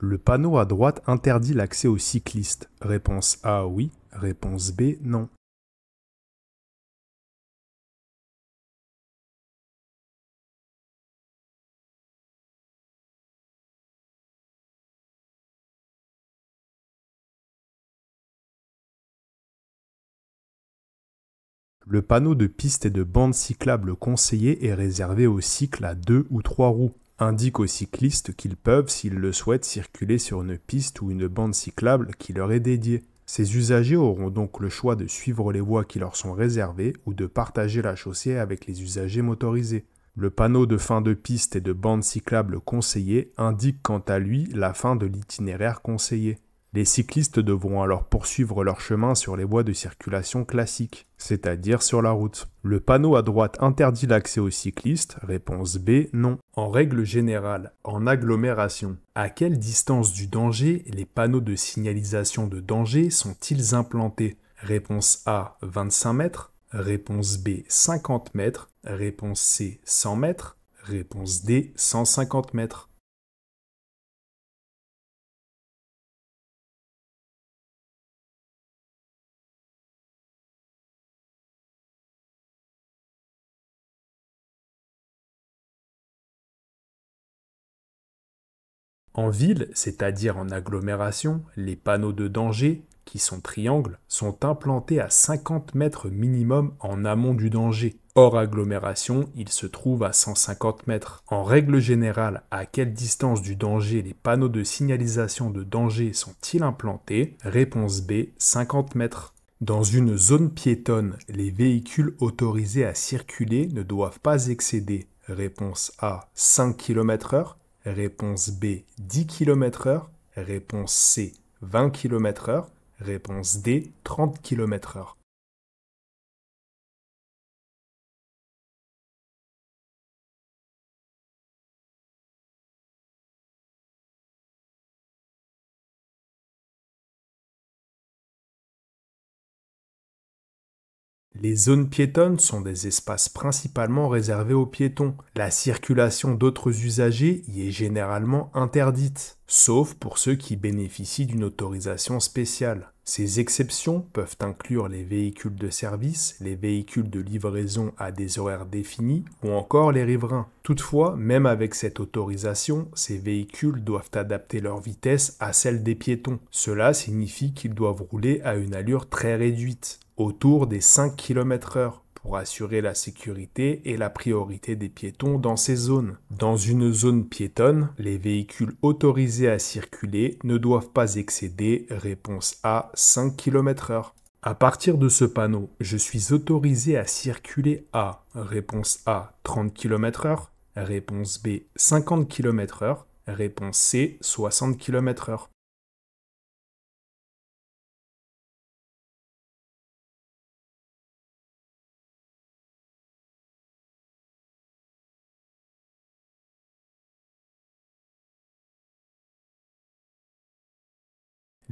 Le panneau à droite interdit l'accès aux cyclistes. Réponse A, oui. Réponse B, non. Le panneau de piste et de bande cyclable conseillé est réservé aux cycles à 2 ou 3 roues. Indique aux cyclistes qu'ils peuvent, s'ils le souhaitent, circuler sur une piste ou une bande cyclable qui leur est dédiée. Ces usagers auront donc le choix de suivre les voies qui leur sont réservées ou de partager la chaussée avec les usagers motorisés. Le panneau de fin de piste et de bande cyclable conseillé indique quant à lui la fin de l'itinéraire conseillé. Les cyclistes devront alors poursuivre leur chemin sur les voies de circulation classiques, c'est-à-dire sur la route. Le panneau à droite interdit l'accès aux cyclistes, réponse B, non. En règle générale, en agglomération, à quelle distance du danger les panneaux de signalisation de danger sont-ils implantés? Réponse A, 25 mètres. Réponse B, 50 mètres. Réponse C, 100 mètres. Réponse D, 150 mètres. En ville, c'est-à-dire en agglomération, les panneaux de danger, qui sont triangles, sont implantés à 50 mètres minimum en amont du danger. Hors agglomération, ils se trouvent à 150 mètres. En règle générale, à quelle distance du danger les panneaux de signalisation de danger sont-ils implantés? Réponse B, 50 mètres. Dans une zone piétonne, les véhicules autorisés à circuler ne doivent pas excéder, réponse A, 5 km/h, réponse B, 10 km/h, réponse C, 20 km/h, réponse D, 30 km/h. Les zones piétonnes sont des espaces principalement réservés aux piétons. La circulation d'autres usagers y est généralement interdite, sauf pour ceux qui bénéficient d'une autorisation spéciale. Ces exceptions peuvent inclure les véhicules de service, les véhicules de livraison à des horaires définis ou encore les riverains. Toutefois, même avec cette autorisation, ces véhicules doivent adapter leur vitesse à celle des piétons. Cela signifie qu'ils doivent rouler à une allure très réduite, autour des 5 km/h, pour assurer la sécurité et la priorité des piétons dans ces zones. Dans une zone piétonne, les véhicules autorisés à circuler ne doivent pas excéder, réponse A, 5 km/h. À partir de ce panneau, je suis autorisé à circuler à, réponse A, 30 km/h, réponse B, 50 km/h, réponse C, 60 km/h.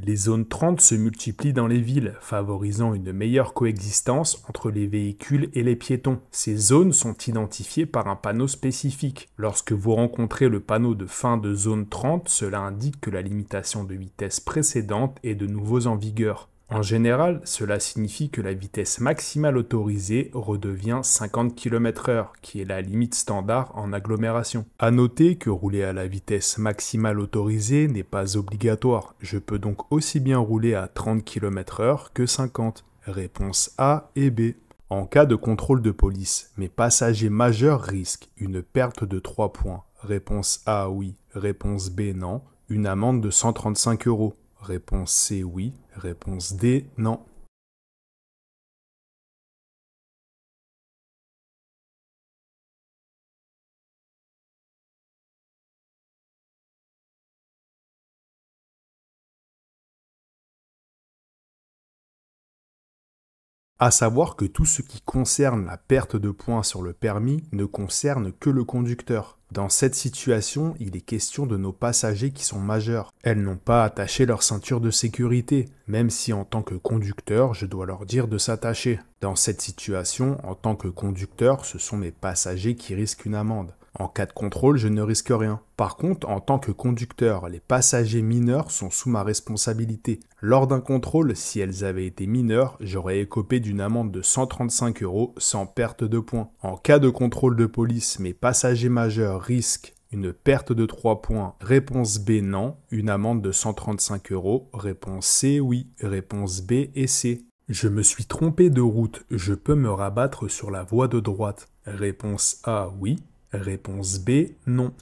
Les zones 30 se multiplient dans les villes, favorisant une meilleure coexistence entre les véhicules et les piétons. Ces zones sont identifiées par un panneau spécifique. Lorsque vous rencontrez le panneau de fin de zone 30, cela indique que la limitation de vitesse précédente est de nouveau en vigueur. En général, cela signifie que la vitesse maximale autorisée redevient 50 km/h, qui est la limite standard en agglomération. À noter que rouler à la vitesse maximale autorisée n'est pas obligatoire. Je peux donc aussi bien rouler à 30 km/h que 50. Réponse A et B. En cas de contrôle de police, mes passagers majeurs risquent une perte de 3 points. Réponse A oui, réponse B non, une amende de 135 €. Réponse C, oui. Réponse D, non. À savoir que tout ce qui concerne la perte de points sur le permis ne concerne que le conducteur. Dans cette situation, il est question de nos passagers qui sont majeurs. Elles n'ont pas attaché leur ceinture de sécurité, même si en tant que conducteur, je dois leur dire de s'attacher. Dans cette situation, en tant que conducteur, ce sont mes passagers qui risquent une amende. En cas de contrôle, je ne risque rien. Par contre, en tant que conducteur, les passagers mineurs sont sous ma responsabilité. Lors d'un contrôle, si elles avaient été mineures, j'aurais écopé d'une amende de 135 € sans perte de points. En cas de contrôle de police, mes passagers majeurs risquent une perte de 3 points. Réponse B, non. Une amende de 135 €. Réponse C, oui. Réponse B et C. Je me suis trompé de route. Je peux me rabattre sur la voie de droite. Réponse A, oui. Réponse B, non.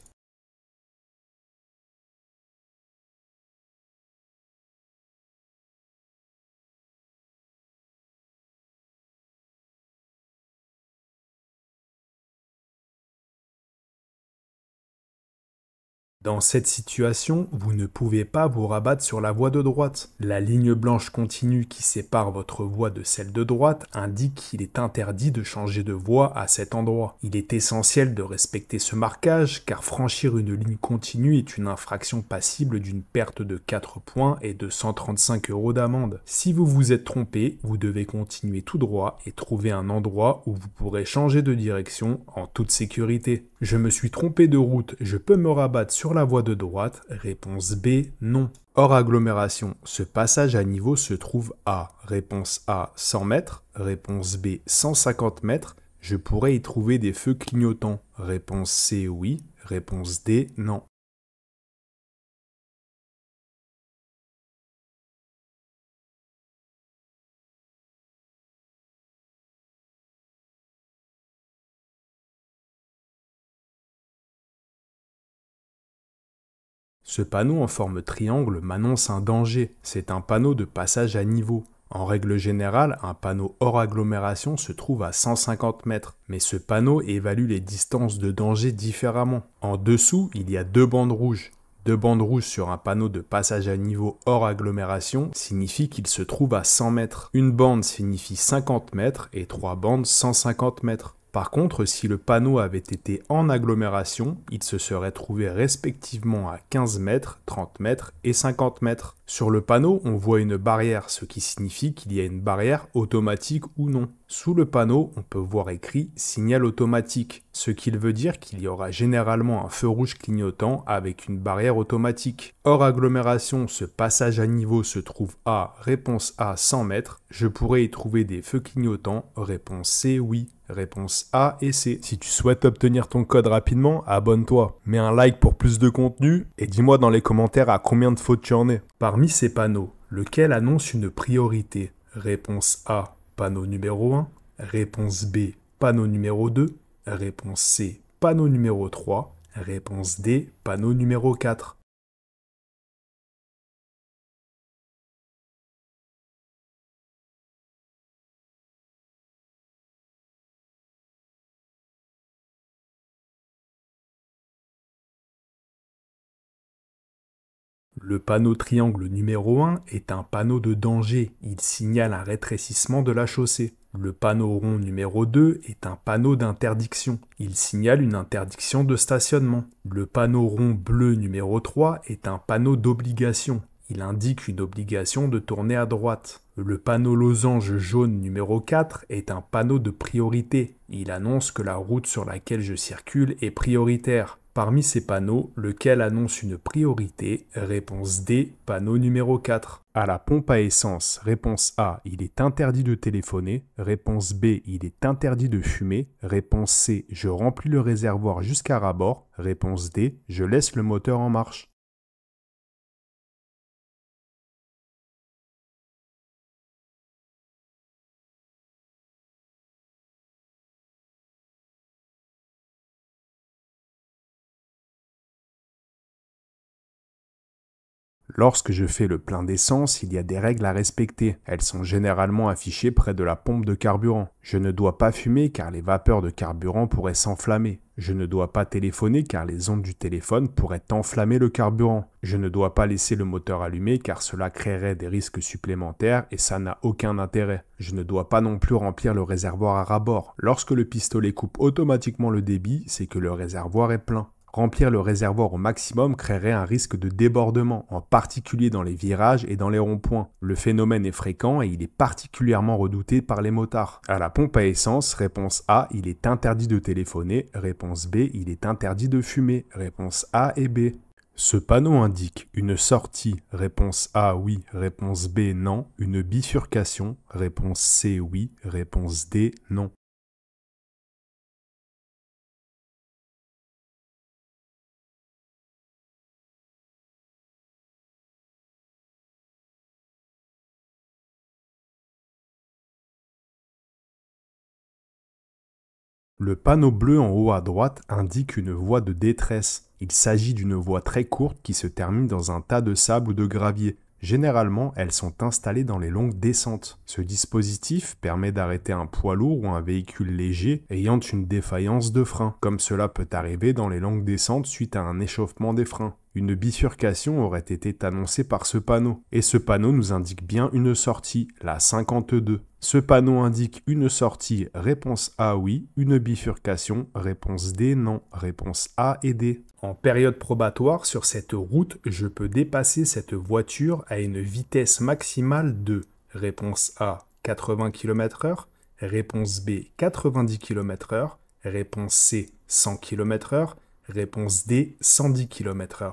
Dans cette situation, vous ne pouvez pas vous rabattre sur la voie de droite. La ligne blanche continue qui sépare votre voie de celle de droite indique qu'il est interdit de changer de voie à cet endroit. Il est essentiel de respecter ce marquage car franchir une ligne continue est une infraction passible d'une perte de 4 points et de 135 € d'amende. Si vous vous êtes trompé, vous devez continuer tout droit et trouver un endroit où vous pourrez changer de direction en toute sécurité. Je me suis trompé de route, je peux me rabattre sur la voie de droite. Réponse B, non. Hors agglomération, ce passage à niveau se trouve à réponse A 100 mètres, réponse B 150 mètres. Je pourrais y trouver des feux clignotants. Réponse C, oui. Réponse D, non. Ce panneau en forme triangle m'annonce un danger. C'est un panneau de passage à niveau. En règle générale, un panneau hors agglomération se trouve à 150 mètres, mais ce panneau évalue les distances de danger différemment. En dessous, il y a deux bandes rouges. Deux bandes rouges sur un panneau de passage à niveau hors agglomération signifie qu'il se trouve à 100 mètres. Une bande signifie 50 mètres et trois bandes 150 mètres. Par contre, si le panneau avait été en agglomération, il se serait trouvé respectivement à 15 mètres, 30 mètres et 50 mètres. Sur le panneau, on voit une barrière, ce qui signifie qu'il y a une barrière automatique ou non. Sous le panneau, on peut voir écrit « signal automatique », ce qui veut dire qu'il y aura généralement un feu rouge clignotant avec une barrière automatique. Hors agglomération, ce passage à niveau se trouve à réponse A 100 mètres. Je pourrais y trouver des feux clignotants. Réponse C, oui. Réponse A et C. Si tu souhaites obtenir ton code rapidement, abonne-toi. Mets un like pour plus de contenu et dis-moi dans les commentaires à combien de fautes tu en es. Parmi ces panneaux, lequel annonce une priorité? Réponse A, panneau numéro 1. Réponse B, panneau numéro 2. Réponse C, panneau numéro 3. Réponse D, panneau numéro 4. Le panneau triangle numéro 1 est un panneau de danger, il signale un rétrécissement de la chaussée. Le panneau rond numéro 2 est un panneau d'interdiction, il signale une interdiction de stationnement. Le panneau rond bleu numéro 3 est un panneau d'obligation, il indique une obligation de tourner à droite. Le panneau losange jaune numéro 4 est un panneau de priorité, il annonce que la route sur laquelle je circule est prioritaire. Parmi ces panneaux, lequel annonce une priorité? Réponse D, panneau numéro 4. À la pompe à essence, réponse A, il est interdit de téléphoner. Réponse B, il est interdit de fumer. Réponse C, je remplis le réservoir jusqu'à ras-bord. Réponse D, je laisse le moteur en marche. Lorsque je fais le plein d'essence, il y a des règles à respecter. Elles sont généralement affichées près de la pompe de carburant. Je ne dois pas fumer car les vapeurs de carburant pourraient s'enflammer. Je ne dois pas téléphoner car les ondes du téléphone pourraient enflammer le carburant. Je ne dois pas laisser le moteur allumé car cela créerait des risques supplémentaires et ça n'a aucun intérêt. Je ne dois pas non plus remplir le réservoir à ras-bord. Lorsque le pistolet coupe automatiquement le débit, c'est que le réservoir est plein. Remplir le réservoir au maximum créerait un risque de débordement, en particulier dans les virages et dans les ronds-points. Le phénomène est fréquent et il est particulièrement redouté par les motards. À la pompe à essence, réponse A, il est interdit de téléphoner. Réponse B, il est interdit de fumer. Réponse A et B. Ce panneau indique une sortie, réponse A oui, réponse B non, une bifurcation, réponse C oui, réponse D non. Le panneau bleu en haut à droite indique une voie de détresse. Il s'agit d'une voie très courte qui se termine dans un tas de sable ou de gravier. Généralement, elles sont installées dans les longues descentes. Ce dispositif permet d'arrêter un poids lourd ou un véhicule léger ayant une défaillance de frein, comme cela peut arriver dans les longues descentes suite à un échauffement des freins. Une bifurcation aurait été annoncée par ce panneau, et ce panneau nous indique bien une sortie, la 52. Ce panneau indique une sortie, réponse A oui, une bifurcation, réponse D non, réponse A et D. En période probatoire, sur cette route, je peux dépasser cette voiture à une vitesse maximale de réponse A 80 km/h, réponse B 90 km/h, réponse C 100 km/h, réponse D 110 km/h.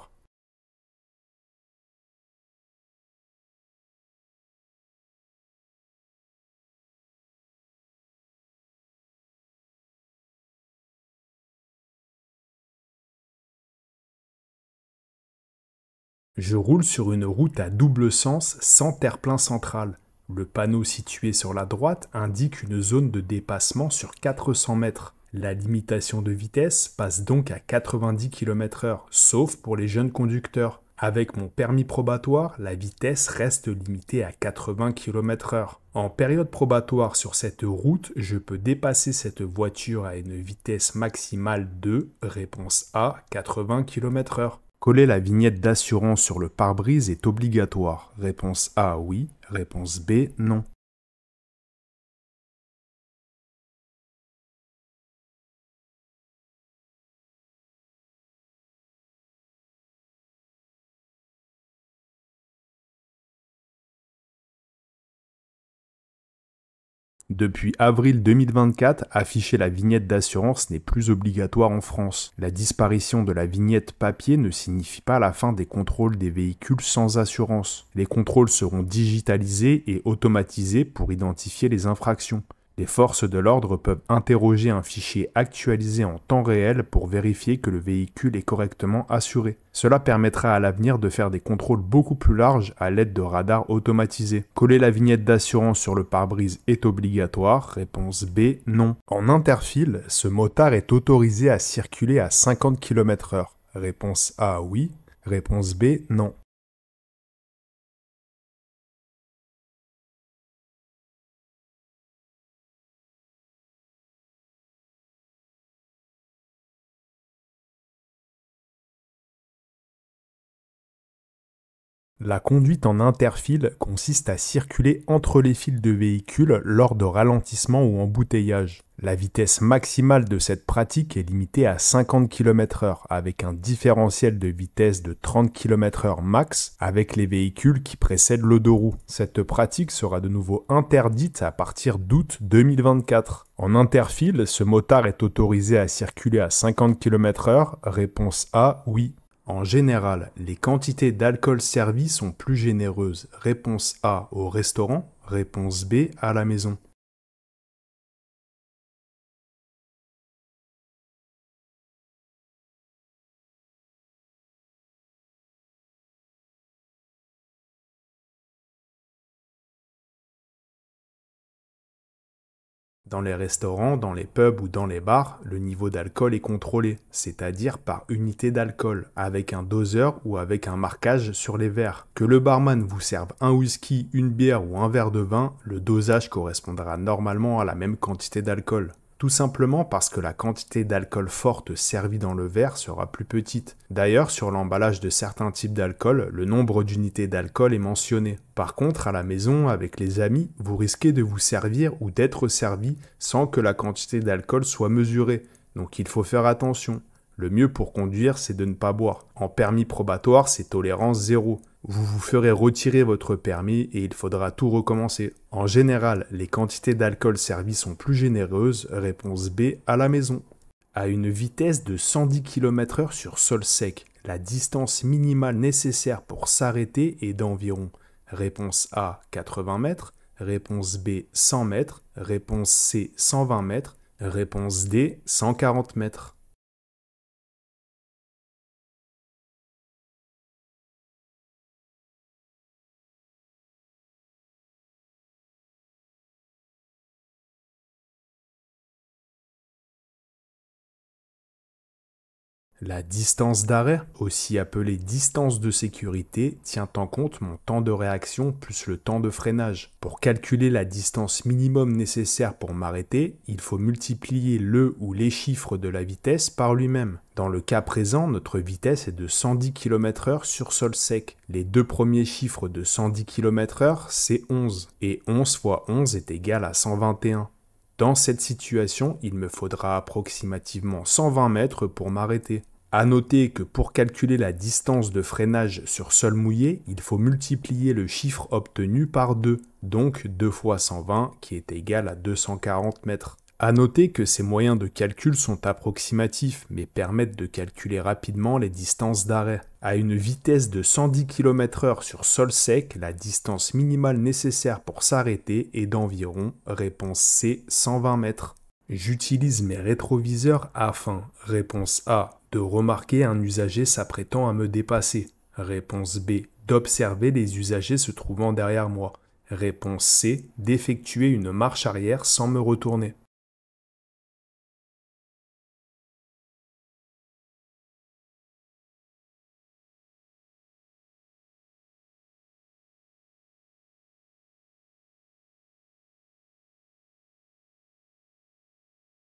Je roule sur une route à double sens sans terre-plein central. Le panneau situé sur la droite indique une zone de dépassement sur 400 mètres. La limitation de vitesse passe donc à 90 km/h, sauf pour les jeunes conducteurs. Avec mon permis probatoire, la vitesse reste limitée à 80 km/h. En période probatoire sur cette route, je peux dépasser cette voiture à une vitesse maximale de, réponse A, 80 km/h. Coller la vignette d'assurance sur le pare-brise est obligatoire. Réponse A, oui. Réponse B, non. Depuis avril 2024, afficher la vignette d'assurance n'est plus obligatoire en France. La disparition de la vignette papier ne signifie pas la fin des contrôles des véhicules sans assurance. Les contrôles seront digitalisés et automatisés pour identifier les infractions. Les forces de l'ordre peuvent interroger un fichier actualisé en temps réel pour vérifier que le véhicule est correctement assuré. Cela permettra à l'avenir de faire des contrôles beaucoup plus larges à l'aide de radars automatisés. Coller la vignette d'assurance sur le pare-brise est obligatoire. Réponse B, non. En interfile, ce motard est autorisé à circuler à 50 km/h. Réponse A, oui. Réponse B, non. La conduite en interfile consiste à circuler entre les files de véhicules lors de ralentissement ou embouteillage. La vitesse maximale de cette pratique est limitée à 50 km/h avec un différentiel de vitesse de 30 km/h max avec les véhicules qui précèdent le deux roues. Cette pratique sera de nouveau interdite à partir d'août 2024. En interfile, ce motard est autorisé à circuler à 50 km/h. Réponse A, oui. En général, les quantités d'alcool servis sont plus généreuses. Réponse A au restaurant, réponse B à la maison. Dans les restaurants, dans les pubs ou dans les bars, le niveau d'alcool est contrôlé, c'est-à-dire par unité d'alcool, avec un doseur ou avec un marquage sur les verres. Que le barman vous serve un whisky, une bière ou un verre de vin, le dosage correspondra normalement à la même quantité d'alcool. Tout simplement parce que la quantité d'alcool forte servie dans le verre sera plus petite. D'ailleurs, sur l'emballage de certains types d'alcool, le nombre d'unités d'alcool est mentionné. Par contre, à la maison, avec les amis, vous risquez de vous servir ou d'être servi sans que la quantité d'alcool soit mesurée. Donc il faut faire attention. Le mieux pour conduire, c'est de ne pas boire. En permis probatoire, c'est tolérance zéro. Vous vous ferez retirer votre permis et il faudra tout recommencer. En général, les quantités d'alcool servies sont plus généreuses. Réponse B, à la maison. À une vitesse de 110 km/h sur sol sec, la distance minimale nécessaire pour s'arrêter est d'environ. Réponse A, 80 mètres. Réponse B, 100 mètres. Réponse C, 120 mètres. Réponse D, 140 mètres. La distance d'arrêt, aussi appelée distance de sécurité, tient en compte mon temps de réaction plus le temps de freinage. Pour calculer la distance minimum nécessaire pour m'arrêter, il faut multiplier le ou les chiffres de la vitesse par lui-même. Dans le cas présent, notre vitesse est de 110 km/h sur sol sec. Les deux premiers chiffres de 110 km/h, c'est 11. Et 11 fois 11 est égal à 121. Dans cette situation, il me faudra approximativement 120 mètres pour m'arrêter. À noter que pour calculer la distance de freinage sur sol mouillé, il faut multiplier le chiffre obtenu par 2, donc 2 fois 120 qui est égal à 240 mètres. À noter que ces moyens de calcul sont approximatifs, mais permettent de calculer rapidement les distances d'arrêt. À une vitesse de 110 km/h sur sol sec, la distance minimale nécessaire pour s'arrêter est d'environ, réponse C, 120 mètres. J'utilise mes rétroviseurs afin, réponse A, de remarquer un usager s'apprêtant à me dépasser. Réponse B, d'observer les usagers se trouvant derrière moi. Réponse C, d'effectuer une marche arrière sans me retourner.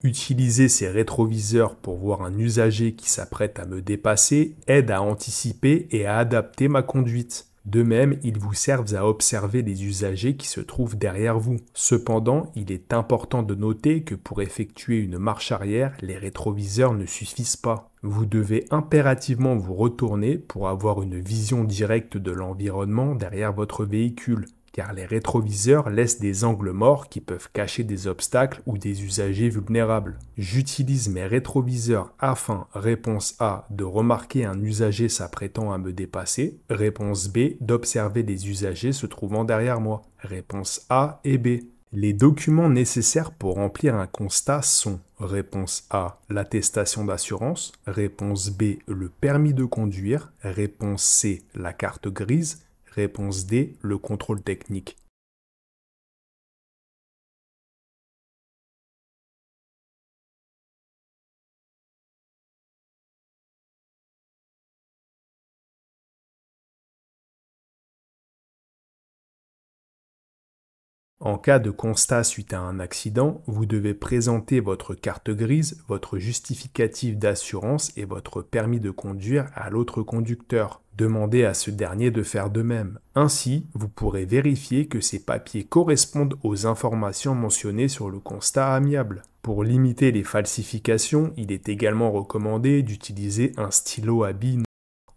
Utiliser ces rétroviseurs pour voir un usager qui s'apprête à me dépasser aide à anticiper et à adapter ma conduite. De même, ils vous servent à observer les usagers qui se trouvent derrière vous. Cependant, il est important de noter que pour effectuer une marche arrière, les rétroviseurs ne suffisent pas. Vous devez impérativement vous retourner pour avoir une vision directe de l'environnement derrière votre véhicule, car les rétroviseurs laissent des angles morts qui peuvent cacher des obstacles ou des usagers vulnérables. J'utilise mes rétroviseurs afin, réponse A, de remarquer un usager s'apprêtant à me dépasser, réponse B, d'observer les usagers se trouvant derrière moi, réponse A et B. Les documents nécessaires pour remplir un constat sont réponse A, l'attestation d'assurance, réponse B, le permis de conduire, réponse C, la carte grise, réponse D, le contrôle technique. En cas de constat suite à un accident, vous devez présenter votre carte grise, votre justificatif d'assurance et votre permis de conduire à l'autre conducteur. Demandez à ce dernier de faire de même. Ainsi, vous pourrez vérifier que ces papiers correspondent aux informations mentionnées sur le constat amiable. Pour limiter les falsifications, il est également recommandé d'utiliser un stylo à billes.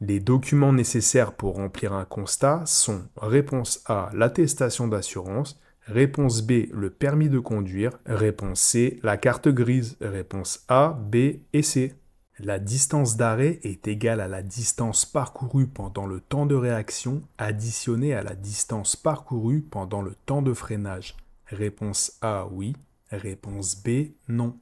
Les documents nécessaires pour remplir un constat sont réponse A, l'attestation d'assurance, réponse B, le permis de conduire, réponse C, la carte grise, réponse A, B et C. La distance d'arrêt est égale à la distance parcourue pendant le temps de réaction additionnée à la distance parcourue pendant le temps de freinage. Réponse A, oui. Réponse B, non.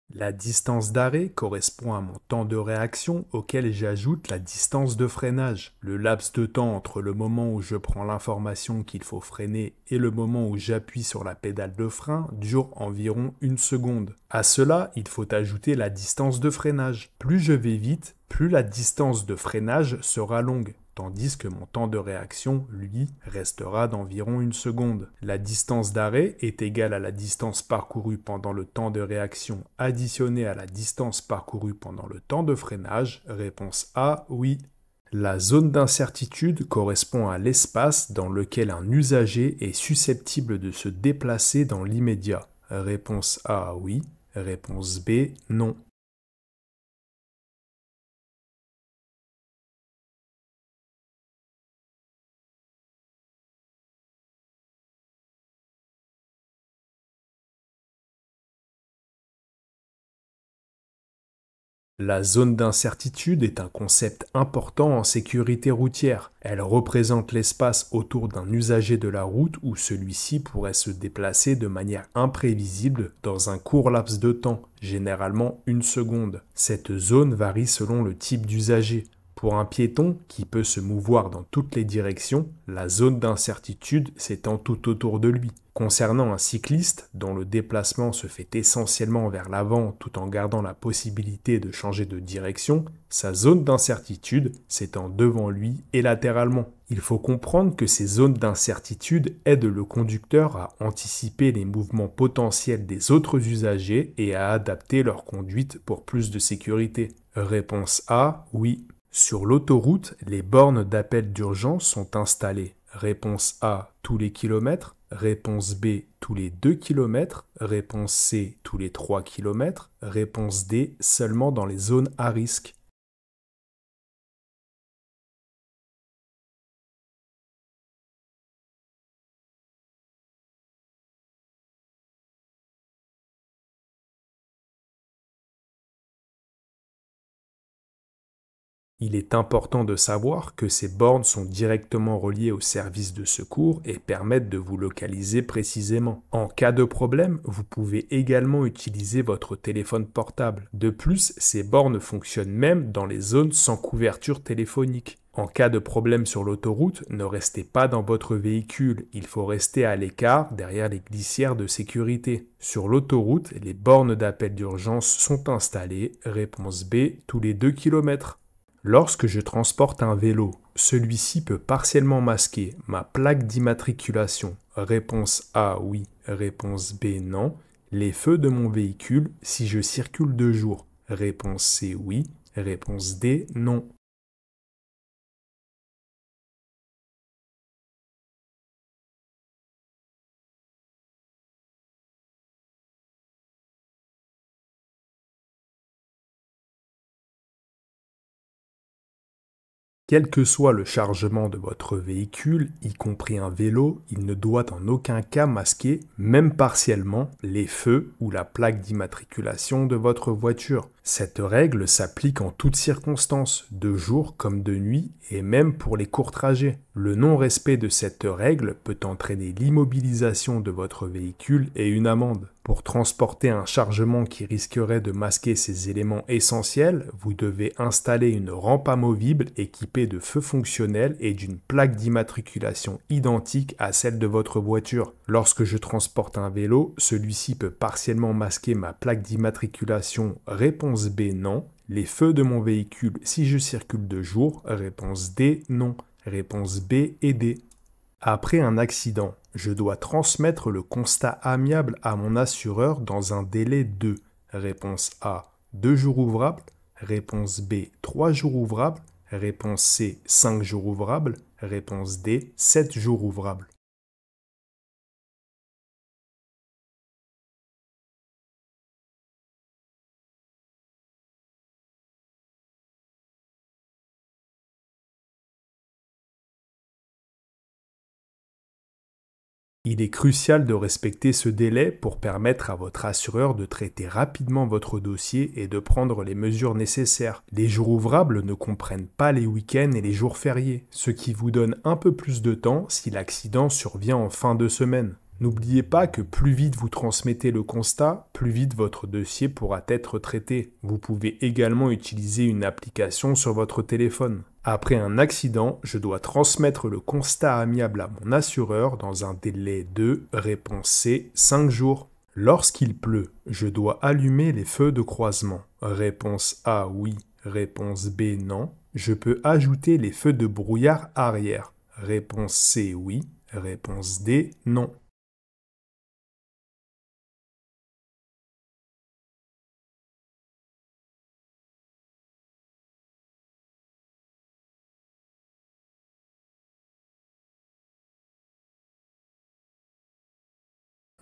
La distance d'arrêt correspond à mon temps de réaction auquel j'ajoute la distance de freinage. Le laps de temps entre le moment où je prends l'information qu'il faut freiner et le moment où j'appuie sur la pédale de frein dure environ 1 seconde. À cela, il faut ajouter la distance de freinage. Plus je vais vite, plus la distance de freinage sera longue. tandis que mon temps de réaction, lui, restera d'environ 1 seconde. La distance d'arrêt est égale à la distance parcourue pendant le temps de réaction additionnée à la distance parcourue pendant le temps de freinage. Réponse A, oui. La zone d'incertitude correspond à l'espace dans lequel un usager est susceptible de se déplacer dans l'immédiat. Réponse A, oui. Réponse B, non. La zone d'incertitude est un concept important en sécurité routière. Elle représente l'espace autour d'un usager de la route où celui-ci pourrait se déplacer de manière imprévisible dans un court laps de temps, généralement 1 seconde. Cette zone varie selon le type d'usager. Pour un piéton qui peut se mouvoir dans toutes les directions, la zone d'incertitude s'étend tout autour de lui. Concernant un cycliste dont le déplacement se fait essentiellement vers l'avant tout en gardant la possibilité de changer de direction, sa zone d'incertitude s'étend devant lui et latéralement. Il faut comprendre que ces zones d'incertitude aident le conducteur à anticiper les mouvements potentiels des autres usagers et à adapter leur conduite pour plus de sécurité. Réponse A, oui. Sur l'autoroute, les bornes d'appel d'urgence sont installées. Réponse A, tous les kilomètres. Réponse B, tous les 2 km. Réponse C, tous les 3 km. Réponse D, seulement dans les zones à risque. Il est important de savoir que ces bornes sont directement reliées au service de secours et permettent de vous localiser précisément. En cas de problème, vous pouvez également utiliser votre téléphone portable. De plus, ces bornes fonctionnent même dans les zones sans couverture téléphonique. En cas de problème sur l'autoroute, ne restez pas dans votre véhicule, il faut rester à l'écart derrière les glissières de sécurité. Sur l'autoroute, les bornes d'appel d'urgence sont installées. Réponse B, tous les 2 km. Lorsque je transporte un vélo, celui-ci peut partiellement masquer ma plaque d'immatriculation. Réponse A, oui. Réponse B, non. Les feux de mon véhicule si je circule de jour. Réponse C, oui. Réponse D, non. Quel que soit le chargement de votre véhicule, y compris un vélo, il ne doit en aucun cas masquer, même partiellement, les feux ou la plaque d'immatriculation de votre voiture. Cette règle s'applique en toutes circonstances, de jour comme de nuit, et même pour les courts trajets. Le non-respect de cette règle peut entraîner l'immobilisation de votre véhicule et une amende. Pour transporter un chargement qui risquerait de masquer ces éléments essentiels, vous devez installer une rampe amovible équipée de feux fonctionnels et d'une plaque d'immatriculation identique à celle de votre voiture. Lorsque je transporte un vélo, celui-ci peut partiellement masquer ma plaque d'immatriculation. Réponse B, non. Les feux de mon véhicule si je circule de jour. Réponse D, non. Réponse B et D. Après un accident, je dois transmettre le constat amiable à mon assureur dans un délai de réponse A, 2 jours ouvrables, réponse B, 3 jours ouvrables, réponse C, 5 jours ouvrables, réponse D, 7 jours ouvrables. Il est crucial de respecter ce délai pour permettre à votre assureur de traiter rapidement votre dossier et de prendre les mesures nécessaires. Les jours ouvrables ne comprennent pas les week-ends et les jours fériés, ce qui vous donne un peu plus de temps si l'accident survient en fin de semaine. N'oubliez pas que plus vite vous transmettez le constat, plus vite votre dossier pourra être traité. Vous pouvez également utiliser une application sur votre téléphone. Après un accident, je dois transmettre le constat amiable à mon assureur dans un délai de réponse C, 5 jours. Lorsqu'il pleut, je dois allumer les feux de croisement. Réponse A, oui. Réponse B, non. Je peux ajouter les feux de brouillard arrière. Réponse C, oui. Réponse D, non.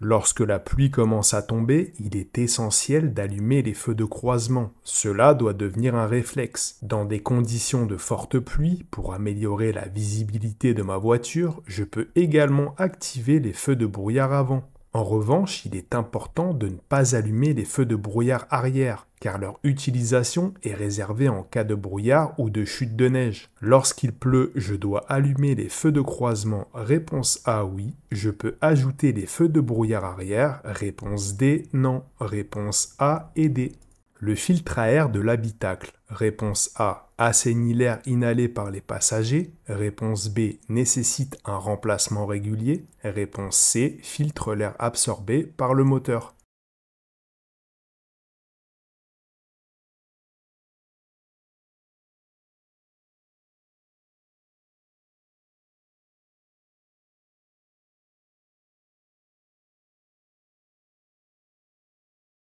Lorsque la pluie commence à tomber, il est essentiel d'allumer les feux de croisement. Cela doit devenir un réflexe. Dans des conditions de forte pluie, pour améliorer la visibilité de ma voiture, je peux également activer les feux de brouillard avant. En revanche, il est important de ne pas allumer les feux de brouillard arrière, car leur utilisation est réservée en cas de brouillard ou de chute de neige. Lorsqu'il pleut, je dois allumer les feux de croisement. Réponse A, oui. Je peux ajouter les feux de brouillard arrière. Réponse D, non. Réponse A et D. Le filtre à air de l'habitacle. Réponse A. Assainit l'air inhalé par les passagers. Réponse B. Nécessite un remplacement régulier. Réponse C. Filtre l'air absorbé par le moteur.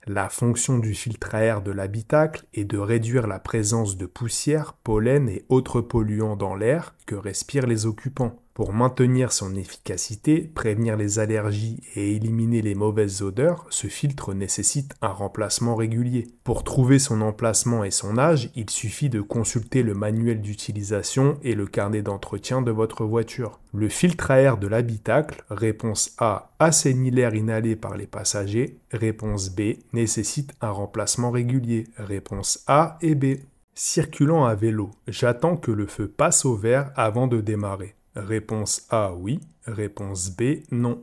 La fonction du filtre à air de l'habitacle est de réduire la présence de poussière, pollen et autres polluants dans l'air que respirent les occupants. Pour maintenir son efficacité, prévenir les allergies et éliminer les mauvaises odeurs, ce filtre nécessite un remplacement régulier. Pour trouver son emplacement et son âge, il suffit de consulter le manuel d'utilisation et le carnet d'entretien de votre voiture. Le filtre à air de l'habitacle, réponse A, assainit l'air inhalé par les passagers. Réponse B, nécessite un remplacement régulier. Réponse A et B. Circulant à vélo, j'attends que le feu passe au vert avant de démarrer. Réponse A, oui. Réponse B, non.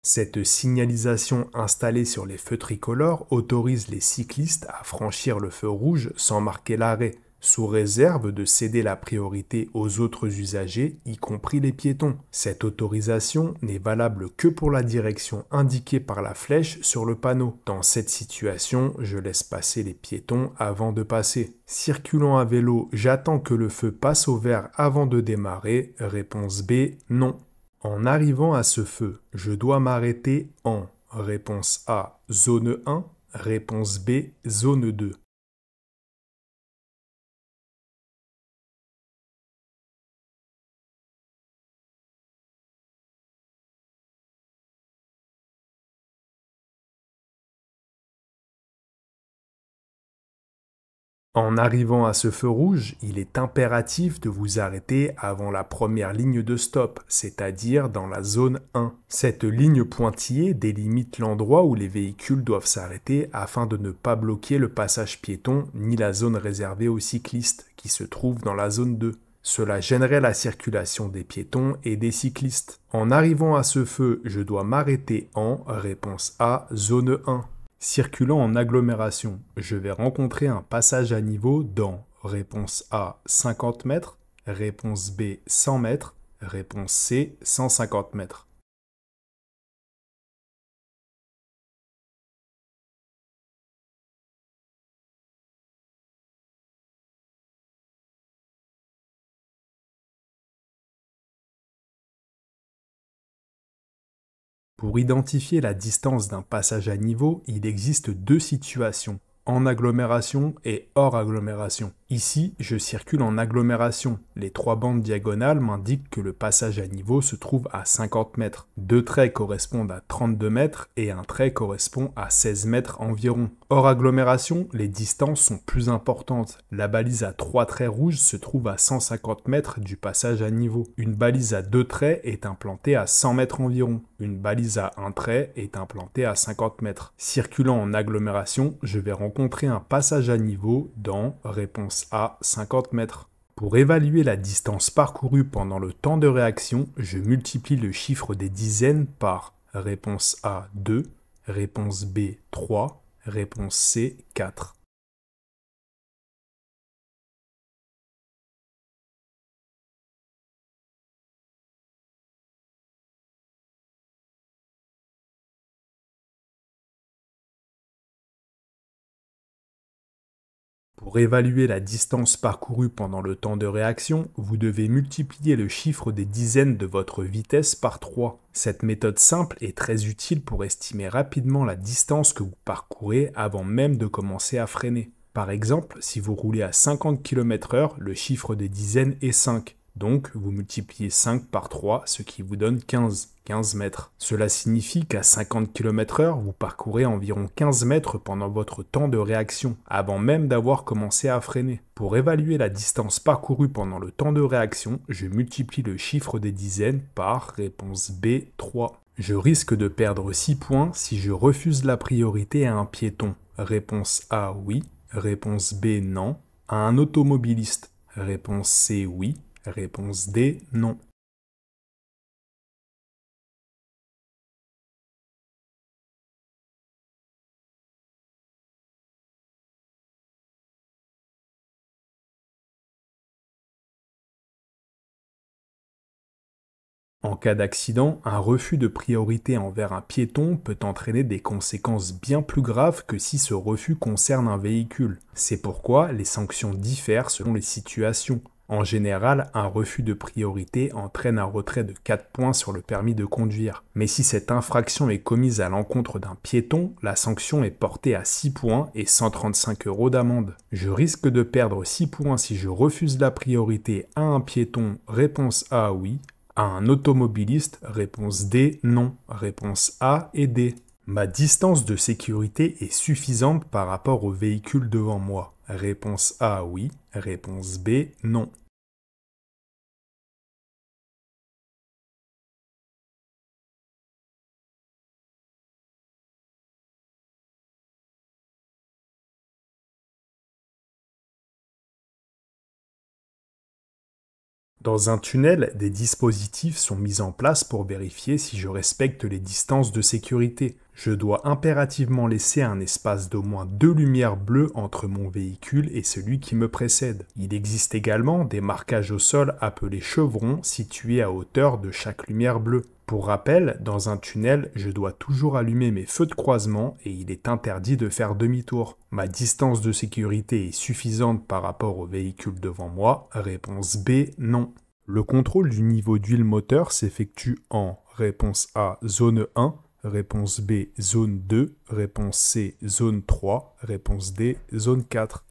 Cette signalisation installée sur les feux tricolores autorise les cyclistes à franchir le feu rouge sans marquer l'arrêt, sous réserve de céder la priorité aux autres usagers, y compris les piétons. Cette autorisation n'est valable que pour la direction indiquée par la flèche sur le panneau. Dans cette situation, je laisse passer les piétons avant de passer. Circulant à vélo, j'attends que le feu passe au vert avant de démarrer. Réponse B, non. En arrivant à ce feu, je dois m'arrêter en réponse A, zone 1, réponse B, zone 2. En arrivant à ce feu rouge, il est impératif de vous arrêter avant la première ligne de stop, c'est-à-dire dans la zone 1. Cette ligne pointillée délimite l'endroit où les véhicules doivent s'arrêter afin de ne pas bloquer le passage piéton ni la zone réservée aux cyclistes qui se trouve dans la zone 2. Cela gênerait la circulation des piétons et des cyclistes. En arrivant à ce feu, je dois m'arrêter en réponse A, zone 1. Circulant en agglomération, je vais rencontrer un passage à niveau dans réponse A 50 mètres, réponse B 100 mètres, réponse C 150 mètres. Pour identifier la distance d'un passage à niveau, il existe deux situations, en agglomération et hors agglomération. Ici, je circule en agglomération. Les trois bandes diagonales m'indiquent que le passage à niveau se trouve à 50 mètres. Deux traits correspondent à 32 mètres et un trait correspond à 16 mètres environ. Hors agglomération, les distances sont plus importantes. La balise à trois traits rouges se trouve à 150 mètres du passage à niveau. Une balise à deux traits est implantée à 100 mètres environ. Une balise à un trait est implantée à 50 mètres. Circulant en agglomération, je vais rencontrer un passage à niveau dans réponse A 50 mètres. Pour évaluer la distance parcourue pendant le temps de réaction, je multiplie le chiffre des dizaines par réponse A 2, réponse B 3, réponse C 4. Pour évaluer la distance parcourue pendant le temps de réaction, vous devez multiplier le chiffre des dizaines de votre vitesse par 3. Cette méthode simple est très utile pour estimer rapidement la distance que vous parcourez avant même de commencer à freiner. Par exemple, si vous roulez à 50 km/h, le chiffre des dizaines est 5. Donc, vous multipliez 5 par 3, ce qui vous donne 15 mètres. Cela signifie qu'à 50 km/h, vous parcourez environ 15 mètres pendant votre temps de réaction, avant même d'avoir commencé à freiner. Pour évaluer la distance parcourue pendant le temps de réaction, je multiplie le chiffre des dizaines par réponse B, 3. Je risque de perdre 6 points si je refuse la priorité à un piéton. Réponse A, oui. Réponse B, non. À un automobiliste. Réponse C, oui. Réponse D, non. En cas d'accident, un refus de priorité envers un piéton peut entraîner des conséquences bien plus graves que si ce refus concerne un véhicule. C'est pourquoi les sanctions diffèrent selon les situations. En général, un refus de priorité entraîne un retrait de 4 points sur le permis de conduire. Mais si cette infraction est commise à l'encontre d'un piéton, la sanction est portée à 6 points et 135 € d'amende. Je risque de perdre 6 points si je refuse la priorité à un piéton. Réponse A, oui. À un automobiliste, réponse D, non. Réponse A et D. Ma distance de sécurité est suffisante par rapport au véhicule devant moi. Réponse A, oui. Réponse B, non. Dans un tunnel, des dispositifs sont mis en place pour vérifier si je respecte les distances de sécurité. Je dois impérativement laisser un espace d'au moins 2 lumières bleues entre mon véhicule et celui qui me précède. Il existe également des marquages au sol appelés chevrons situés à hauteur de chaque lumière bleue. Pour rappel, dans un tunnel, je dois toujours allumer mes feux de croisement et il est interdit de faire demi-tour. Ma distance de sécurité est suffisante par rapport au véhicule devant moi. Réponse B, non. Le contrôle du niveau d'huile moteur s'effectue en réponse A, zone 1, réponse B, zone 2, réponse C, zone 3, réponse D, zone 4.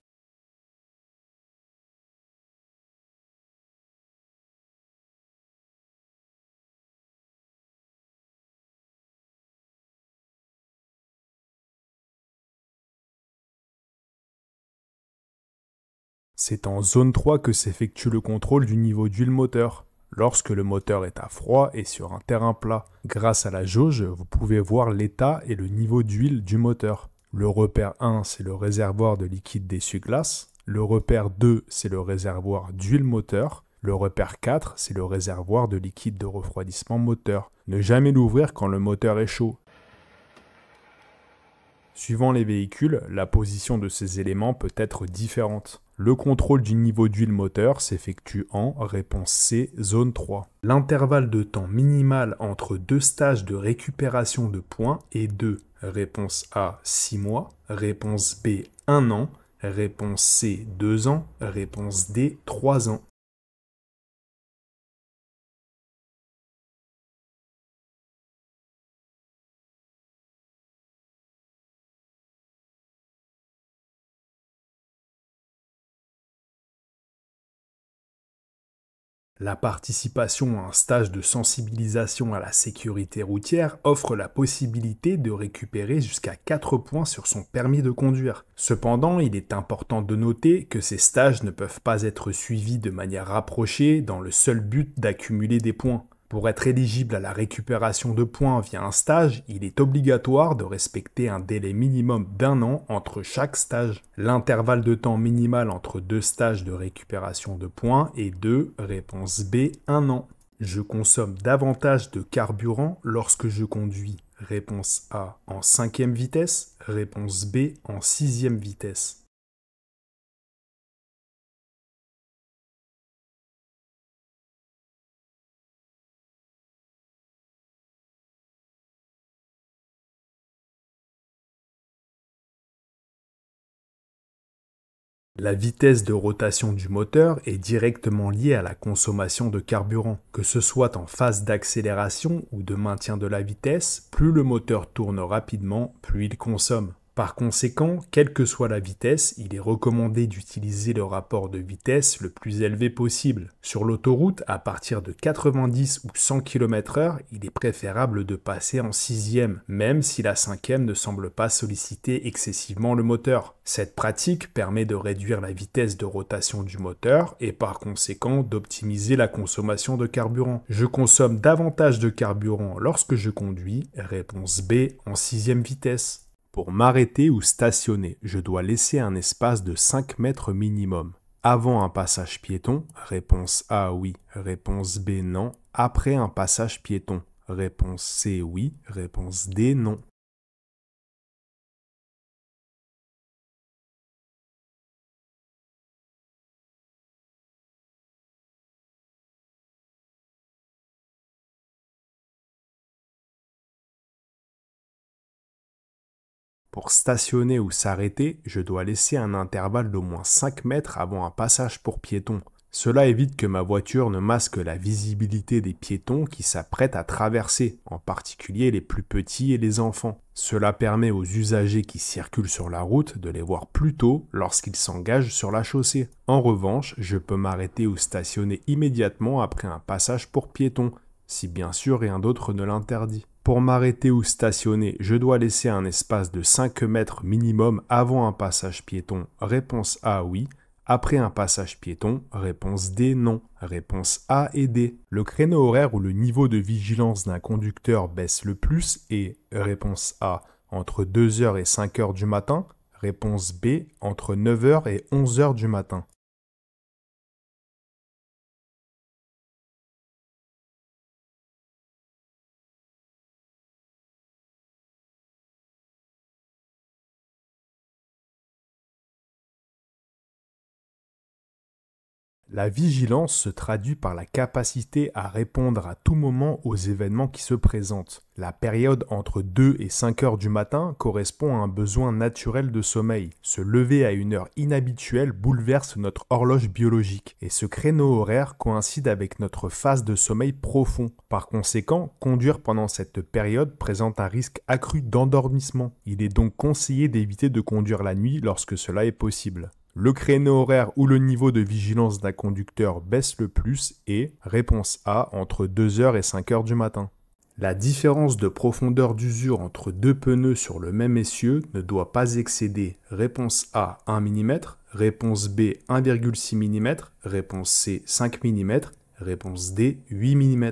C'est en zone 3 que s'effectue le contrôle du niveau d'huile moteur. Lorsque le moteur est à froid et sur un terrain plat, grâce à la jauge, vous pouvez voir l'état et le niveau d'huile du moteur. Le repère 1, c'est le réservoir de liquide d'essuie-glace. Le repère 2, c'est le réservoir d'huile moteur. Le repère 4, c'est le réservoir de liquide de refroidissement moteur. Ne jamais l'ouvrir quand le moteur est chaud. Suivant les véhicules, la position de ces éléments peut être différente. Le contrôle du niveau d'huile moteur s'effectue en réponse C, zone 3. L'intervalle de temps minimal entre deux stages de récupération de points est de réponse A, 6 mois, réponse B, 1 an, réponse C, 2 ans, réponse D, 3 ans. La participation à un stage de sensibilisation à la sécurité routière offre la possibilité de récupérer jusqu'à 4 points sur son permis de conduire. Cependant, il est important de noter que ces stages ne peuvent pas être suivis de manière rapprochée dans le seul but d'accumuler des points. Pour être éligible à la récupération de points via un stage, il est obligatoire de respecter un délai minimum d'1 an entre chaque stage. L'intervalle de temps minimal entre deux stages de récupération de points est de, réponse B, 1 an. Je consomme davantage de carburant lorsque je conduis. Réponse A en 5e vitesse, réponse B en 6e vitesse. La vitesse de rotation du moteur est directement liée à la consommation de carburant. Que ce soit en phase d'accélération ou de maintien de la vitesse, plus le moteur tourne rapidement, plus il consomme. Par conséquent, quelle que soit la vitesse, il est recommandé d'utiliser le rapport de vitesse le plus élevé possible. Sur l'autoroute, à partir de 90 ou 100 km/h, il est préférable de passer en sixième, même si la cinquième ne semble pas solliciter excessivement le moteur. Cette pratique permet de réduire la vitesse de rotation du moteur et par conséquent d'optimiser la consommation de carburant. Je consomme davantage de carburant lorsque je conduis, réponse B, en sixième vitesse. Pour m'arrêter ou stationner, je dois laisser un espace de 5 mètres minimum. Avant un passage piéton, réponse A oui, réponse B non. Après un passage piéton, réponse C oui, réponse D non. Pour stationner ou s'arrêter, je dois laisser un intervalle d'au moins 5 mètres avant un passage pour piétons. Cela évite que ma voiture ne masque la visibilité des piétons qui s'apprêtent à traverser, en particulier les plus petits et les enfants. Cela permet aux usagers qui circulent sur la route de les voir plus tôt lorsqu'ils s'engagent sur la chaussée. En revanche, je peux m'arrêter ou stationner immédiatement après un passage pour piétons, si bien sûr rien d'autre ne l'interdit. Pour m'arrêter ou stationner, je dois laisser un espace de 5 mètres minimum avant un passage piéton. Réponse A oui. Après un passage piéton, réponse D non. Réponse A et D. Le créneau horaire où le niveau de vigilance d'un conducteur baisse le plus est réponse A entre 2 heures et 5 heures du matin. Réponse B entre 9 heures et 11 heures du matin. La vigilance se traduit par la capacité à répondre à tout moment aux événements qui se présentent. La période entre 2 et 5 heures du matin correspond à un besoin naturel de sommeil. Se lever à une heure inhabituelle bouleverse notre horloge biologique et ce créneau horaire coïncide avec notre phase de sommeil profond. Par conséquent, conduire pendant cette période présente un risque accru d'endormissement. Il est donc conseillé d'éviter de conduire la nuit lorsque cela est possible. Le créneau horaire où le niveau de vigilance d'un conducteur baisse le plus est, réponse A, entre 2 heures et 5 heures du matin. La différence de profondeur d'usure entre deux pneus sur le même essieu ne doit pas excéder, réponse A, 1 mm, réponse B, 1,6 mm, réponse C, 5 mm, réponse D, 8 mm.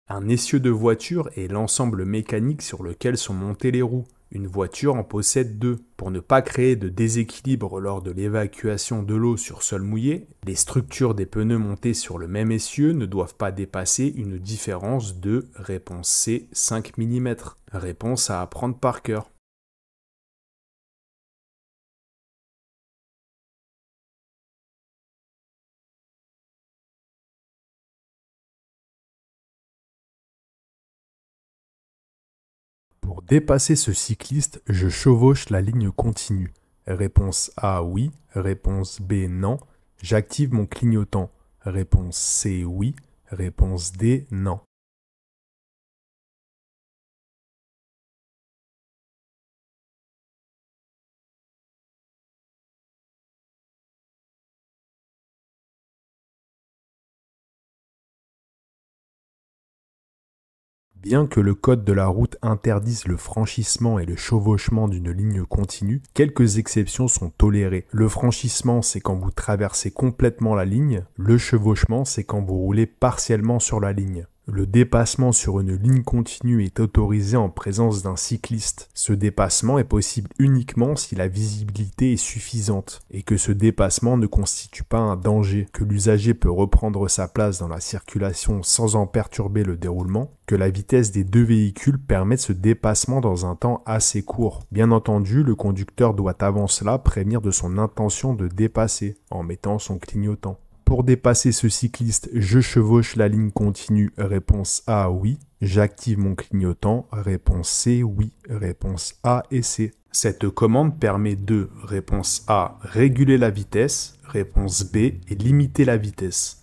Un essieu de voiture est l'ensemble mécanique sur lequel sont montées les roues. Une voiture en possède deux. Pour ne pas créer de déséquilibre lors de l'évacuation de l'eau sur sol mouillé, les structures des pneus montés sur le même essieu ne doivent pas dépasser une différence de, réponse C, 5 mm. Réponse à apprendre par cœur. Pour dépasser ce cycliste, je chevauche la ligne continue. Réponse A oui, réponse B non. J'active mon clignotant. Réponse C oui, réponse D non. Bien que le code de la route interdise le franchissement et le chevauchement d'une ligne continue, quelques exceptions sont tolérées. Le franchissement, c'est quand vous traversez complètement la ligne. Le chevauchement, c'est quand vous roulez partiellement sur la ligne. Le dépassement sur une ligne continue est autorisé en présence d'un cycliste. Ce dépassement est possible uniquement si la visibilité est suffisante et que ce dépassement ne constitue pas un danger, que l'usager peut reprendre sa place dans la circulation sans en perturber le déroulement, que la vitesse des deux véhicules permet ce dépassement dans un temps assez court. Bien entendu, le conducteur doit avant cela prévenir de son intention de dépasser en mettant son clignotant. Pour dépasser ce cycliste, je chevauche la ligne continue, réponse A, oui. J'active mon clignotant, réponse C, oui. Réponse A et C. Cette commande permet de, réponse A, réguler la vitesse, réponse B, et limiter la vitesse.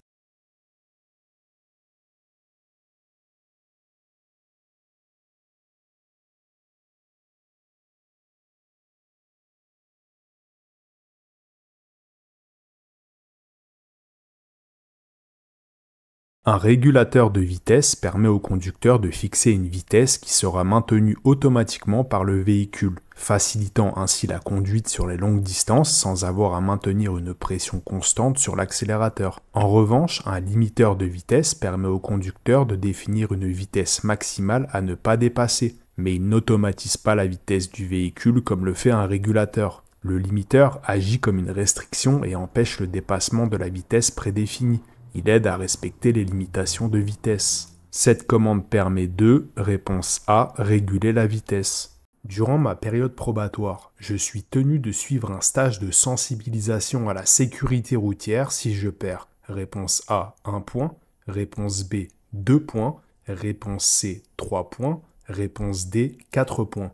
Un régulateur de vitesse permet au conducteur de fixer une vitesse qui sera maintenue automatiquement par le véhicule, facilitant ainsi la conduite sur les longues distances sans avoir à maintenir une pression constante sur l'accélérateur. En revanche, un limiteur de vitesse permet au conducteur de définir une vitesse maximale à ne pas dépasser, mais il n'automatise pas la vitesse du véhicule comme le fait un régulateur. Le limiteur agit comme une restriction et empêche le dépassement de la vitesse prédéfinie. Il aide à respecter les limitations de vitesse. Cette commande permet de, réponse A, réguler la vitesse. Durant ma période probatoire, je suis tenu de suivre un stage de sensibilisation à la sécurité routière si je perds. Réponse A, 1 point. Réponse B, 2 points. Réponse C, 3 points. Réponse D, 4 points.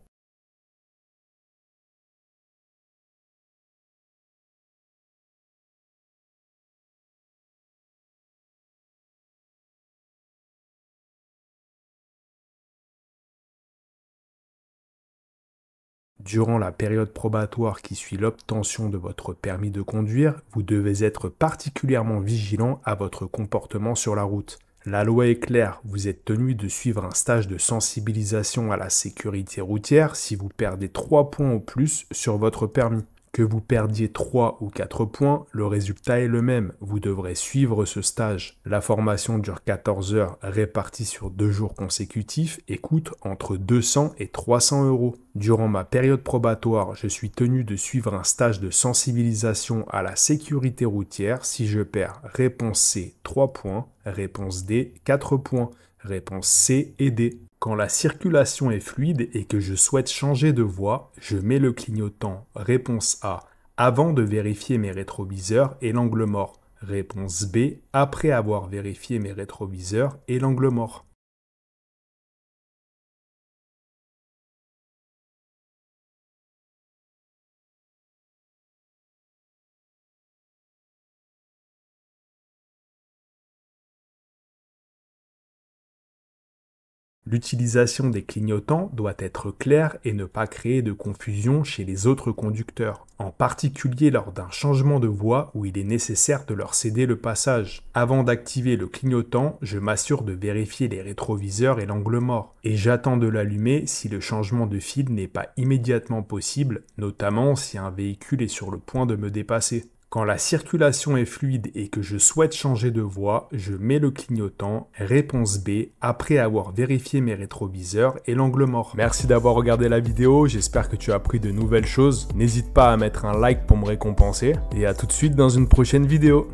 Durant la période probatoire qui suit l'obtention de votre permis de conduire, vous devez être particulièrement vigilant à votre comportement sur la route. La loi est claire, vous êtes tenu de suivre un stage de sensibilisation à la sécurité routière si vous perdez 3 points ou plus sur votre permis. Que vous perdiez 3 ou 4 points, le résultat est le même, vous devrez suivre ce stage. La formation dure 14 heures réparties sur 2 jours consécutifs et coûte entre 200 et 300 euros. Durant ma période probatoire, je suis tenu de suivre un stage de sensibilisation à la sécurité routière si je perds réponse C 3 points, réponse D 4 points, réponse C et D. Quand la circulation est fluide et que je souhaite changer de voie, je mets le clignotant réponse A avant de vérifier mes rétroviseurs et l'angle mort. Réponse B après avoir vérifié mes rétroviseurs et l'angle mort. L'utilisation des clignotants doit être claire et ne pas créer de confusion chez les autres conducteurs, en particulier lors d'un changement de voie où il est nécessaire de leur céder le passage. Avant d'activer le clignotant, je m'assure de vérifier les rétroviseurs et l'angle mort, et j'attends de l'allumer si le changement de fil n'est pas immédiatement possible, notamment si un véhicule est sur le point de me dépasser. Quand la circulation est fluide et que je souhaite changer de voie, je mets le clignotant, réponse B, après avoir vérifié mes rétroviseurs et l'angle mort. Merci d'avoir regardé la vidéo, j'espère que tu as appris de nouvelles choses. N'hésite pas à mettre un like pour me récompenser et à tout de suite dans une prochaine vidéo.